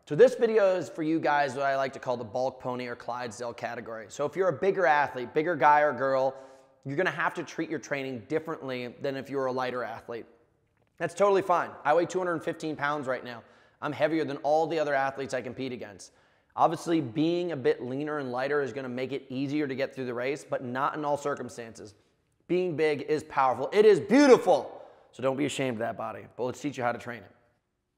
So this video is for you guys what I like to call the bulk pony or Clydesdale category. So if you're a bigger athlete, bigger guy or girl, you're gonna have to treat your training differently than if you were a lighter athlete. That's totally fine. I weigh 215 pounds right now. I'm heavier than all the other athletes I compete against. Obviously, being a bit leaner and lighter is gonna make it easier to get through the race, but not in all circumstances. Being big is powerful. It is beautiful. So don't be ashamed of that body, but let's teach you how to train it.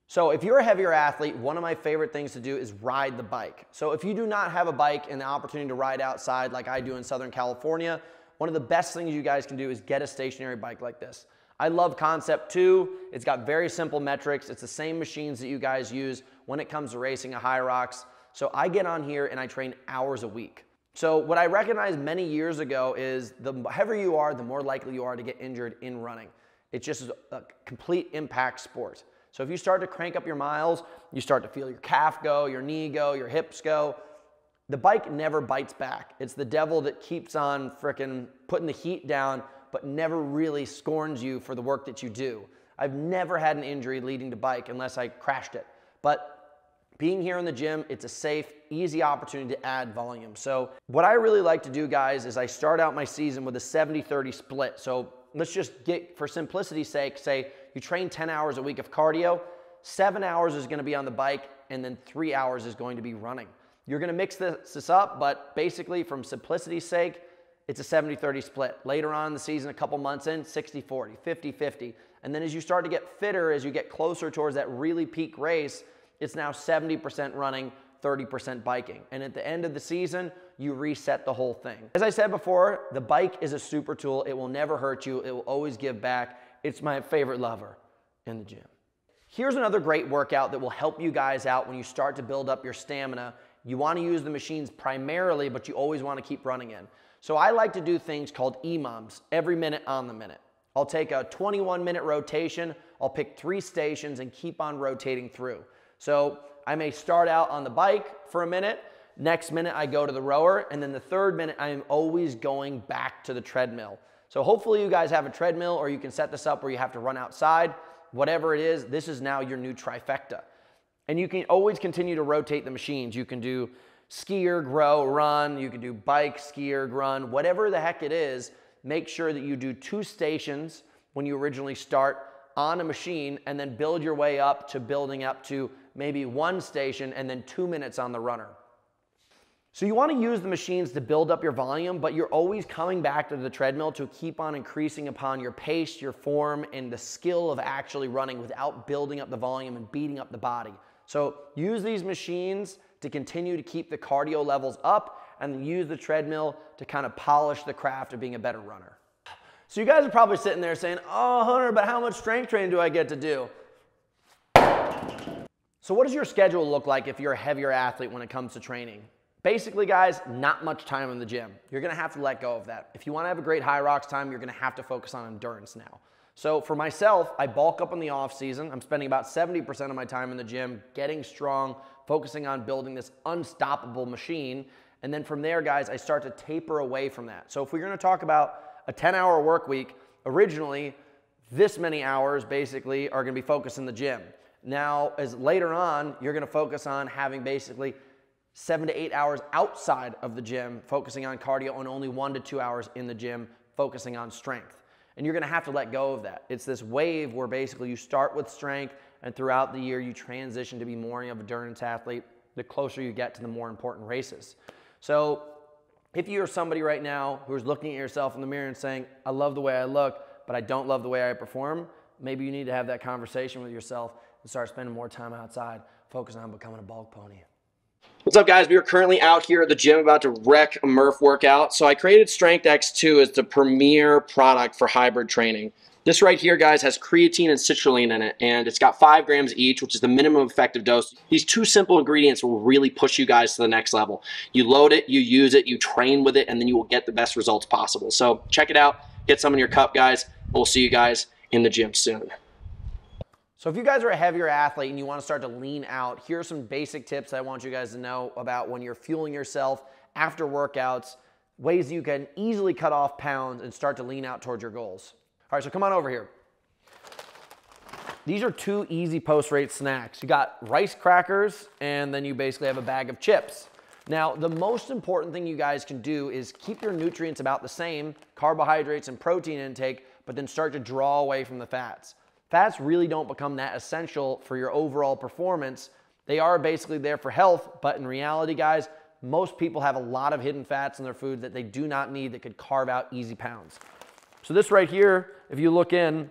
So if you're a heavier athlete, one of my favorite things to do is ride the bike. So if you do not have a bike and the opportunity to ride outside like I do in Southern California, one of the best things you guys can do is get a stationary bike like this. I love Concept 2. It's got very simple metrics. It's the same machines that you guys use when it comes to racing a Hyrox. So I get on here and I train hours a week. So what I recognized many years ago is the heavier you are, the more likely you are to get injured in running. It's just a complete impact sport. So if you start to crank up your miles, you start to feel your calf go, your knee go, your hips go. The bike never bites back. It's the devil that keeps on frickin' putting the heat down, but never really scorns you for the work that you do. I've never had an injury leading to bike unless I crashed it. But being here in the gym, it's a safe, easy opportunity to add volume. So what I really like to do, guys, is I start out my season with a 70-30 split. So let's just get, for simplicity's sake, say you train 10 hours a week of cardio, 7 hours is gonna be on the bike, and then 3 hours is going to be running. You're gonna mix this up, but basically from simplicity's sake, it's a 70-30 split. Later on in the season, a couple months in, 60-40, 50-50. And then as you start to get fitter, as you get closer towards that really peak race, it's now 70% running, 30% biking. And at the end of the season, you reset the whole thing. As I said before, the bike is a super tool. It will never hurt you. It will always give back. It's my favorite lever in the gym. Here's another great workout that will help you guys out when you start to build up your stamina. You want to use the machines primarily, but you always want to keep running in. So I like to do things called EMOMs, every minute on the minute. I'll take a 21-minute rotation. I'll pick 3 stations and keep on rotating through. So I may start out on the bike for a minute. Next minute, I go to the rower. And then the third minute, I am always going back to the treadmill. So hopefully you guys have a treadmill, or you can set this up where you have to run outside. Whatever it is, this is now your new trifecta. And you can always continue to rotate the machines. You can do ski erg, row, run. You can do bike, ski erg, run. Whatever the heck it is, make sure that you do 2 stations when you originally start on a machine, and then build your way up to building up to maybe 1 station and then 2 minutes on the runner. So you want to use the machines to build up your volume, but you're always coming back to the treadmill to keep on increasing upon your pace, your form, and the skill of actually running without building up the volume and beating up the body. So use these machines to continue to keep the cardio levels up, and then use the treadmill to kind of polish the craft of being a better runner. So you guys are probably sitting there saying, oh, Hunter, but how much strength training do I get to do? So what does your schedule look like if you're a heavier athlete when it comes to training? Basically, guys, not much time in the gym. You're gonna have to let go of that. If you wanna have a great Hyrox time, you're gonna have to focus on endurance now. So for myself, I bulk up in the off season. I'm spending about 70% of my time in the gym, getting strong, focusing on building this unstoppable machine. And then from there, guys, I start to taper away from that. So if we're gonna talk about a 10-hour work week, originally, this many hours basically are gonna be focused in the gym. Now, as later on, you're gonna focus on having basically 7 to 8 hours outside of the gym, focusing on cardio, and only 1 to 2 hours in the gym, focusing on strength. And you're gonna have to let go of that. It's this wave where basically you start with strength, and throughout the year, you transition to be more of an endurance athlete. The closer you get to the more important races. So if you're somebody right now who's looking at yourself in the mirror and saying, I love the way I look, but I don't love the way I perform, maybe you need to have that conversation with yourself and start spending more time outside, focusing on becoming a bulk pony. What's up, guys? We are currently out here at the gym about to wreck a Murph workout. So I created Strength X2 as the premier product for hybrid training. This right here, guys, has creatine and citrulline in it, and it's got 5 grams each, which is the minimum effective dose. These 2 simple ingredients will really push you guys to the next level. You load it, you use it, you train with it, and then you will get the best results possible. So check it out. Get some in your cup, guys. We'll see you guys in the gym soon. So if you guys are a heavier athlete and you want to start to lean out, here are some basic tips I want you guys to know about when you're fueling yourself after workouts, ways you can easily cut off pounds and start to lean out towards your goals. All right, so come on over here. These are two easy post-race snacks. You got rice crackers, and then you basically have a bag of chips. Now, the most important thing you guys can do is keep your nutrients about the same, carbohydrates and protein intake, but then start to draw away from the fats. Fats really don't become that essential for your overall performance. They are basically there for health, but in reality, guys, most people have a lot of hidden fats in their food that they do not need that could carve out easy pounds. So this right here, if you look in,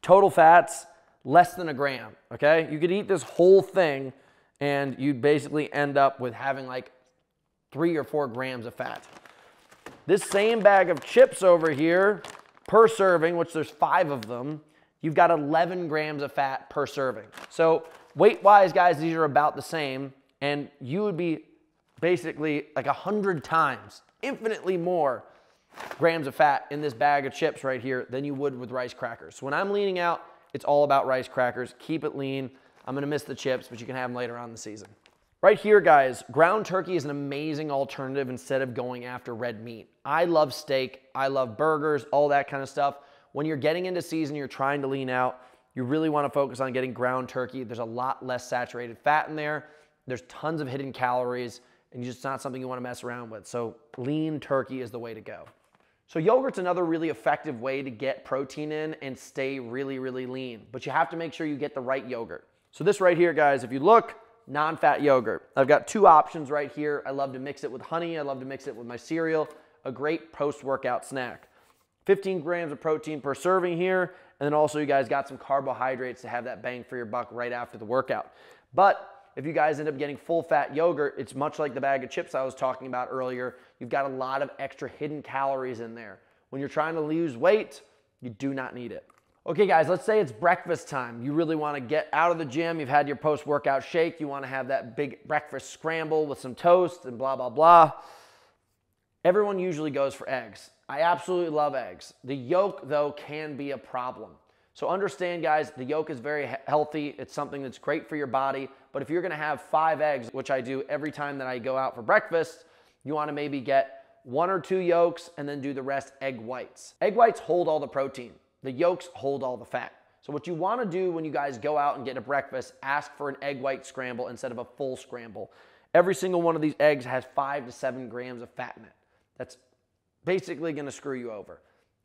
total fats, less than a gram, okay? You could eat this whole thing and you'd basically end up with having like 3 or 4 grams of fat. This same bag of chips over here, per serving, which there's 5 of them, you've got 11 grams of fat per serving. So weight-wise, guys, these are about the same, and you would be basically like 100 times, infinitely more grams of fat in this bag of chips right here than you would with rice crackers. So when I'm leaning out, it's all about rice crackers. Keep it lean. I'm gonna miss the chips, but you can have them later on in the season. Right here, guys, ground turkey is an amazing alternative instead of going after red meat. I love steak, I love burgers, all that kind of stuff. When you're getting into season, you're trying to lean out, you really want to focus on getting ground turkey. There's a lot less saturated fat in there. There's tons of hidden calories, and it's just not something you want to mess around with. So lean turkey is the way to go. So yogurt's another really effective way to get protein in and stay really, really lean. But you have to make sure you get the right yogurt. So this right here, guys, if you look, non-fat yogurt. I've got 2 options right here. I love to mix it with honey. I love to mix it with my cereal. A great post-workout snack. 15 grams of protein per serving here. And then also you guys got some carbohydrates to have that bang for your buck right after the workout. But if you guys end up getting full-fat yogurt, it's much like the bag of chips I was talking about earlier. You've got a lot of extra hidden calories in there. When you're trying to lose weight, you do not need it. Okay, guys, let's say it's breakfast time. You really want to get out of the gym. You've had your post-workout shake. You want to have that big breakfast scramble with some toast and blah, blah, blah. Everyone usually goes for eggs. I absolutely love eggs. The yolk, though, can be a problem. So understand, guys, the yolk is very healthy. It's something that's great for your body. But if you're going to have 5 eggs, which I do every time that I go out for breakfast, you want to maybe get 1 or 2 yolks and then do the rest egg whites. Egg whites hold all the protein. The yolks hold all the fat. So what you want to do when you guys go out and get a breakfast, ask for an egg white scramble instead of a full scramble. Every single one of these eggs has 5 to 7 grams of fat in it. That's basically going to screw you over.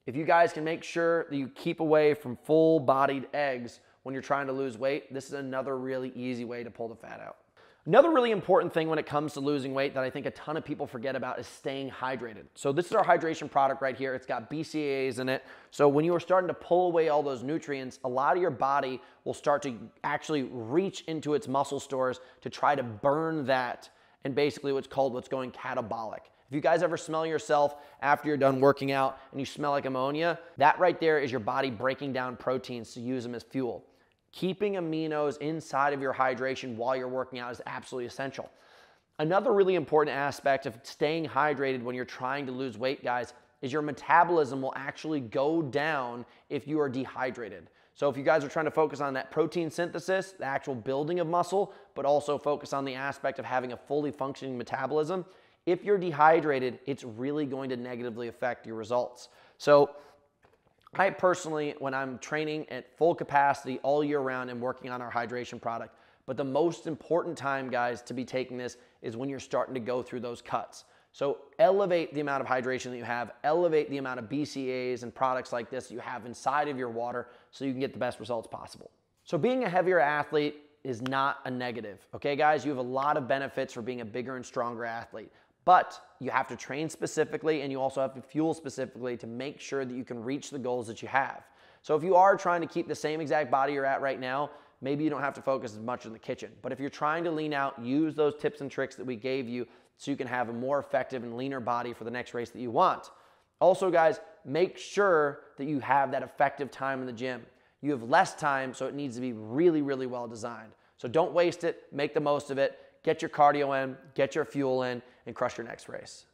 If you guys can make sure that you keep away from full-bodied eggs when you're trying to lose weight, this is another really easy way to pull the fat out. Another really important thing when it comes to losing weight that I think a ton of people forget about is staying hydrated. So this is our hydration product right here. It's got BCAAs in it. So when you are starting to pull away all those nutrients, a lot of your body will start to actually reach into its muscle stores to try to burn that, and basically what's going catabolic. If you guys ever smell yourself after you're done working out and you smell like ammonia, that right there is your body breaking down proteins to use them as fuel. Keeping aminos inside of your hydration while you're working out is absolutely essential. Another really important aspect of staying hydrated when you're trying to lose weight, guys, is your metabolism will actually go down if you are dehydrated. So if you guys are trying to focus on that protein synthesis, the actual building of muscle, but also focus on the aspect of having a fully functioning metabolism, if you're dehydrated, it's really going to negatively affect your results. So I personally, when I'm training at full capacity all year round and working on our hydration product, but the most important time, guys, to be taking this is when you're starting to go through those cuts. So elevate the amount of hydration that you have, elevate the amount of BCAAs and products like this that you have inside of your water so you can get the best results possible. So being a heavier athlete is not a negative, okay, guys? You have a lot of benefits for being a bigger and stronger athlete. But you have to train specifically, and you also have to fuel specifically to make sure that you can reach the goals that you have. So if you are trying to keep the same exact body you're at right now, maybe you don't have to focus as much in the kitchen. But if you're trying to lean out, use those tips and tricks that we gave you so you can have a more effective and leaner body for the next race that you want. Also, guys, make sure that you have that effective time in the gym. You have less time, so it needs to be really, really well designed. So don't waste it, make the most of it. Get your cardio in, get your fuel in, and crush your next race.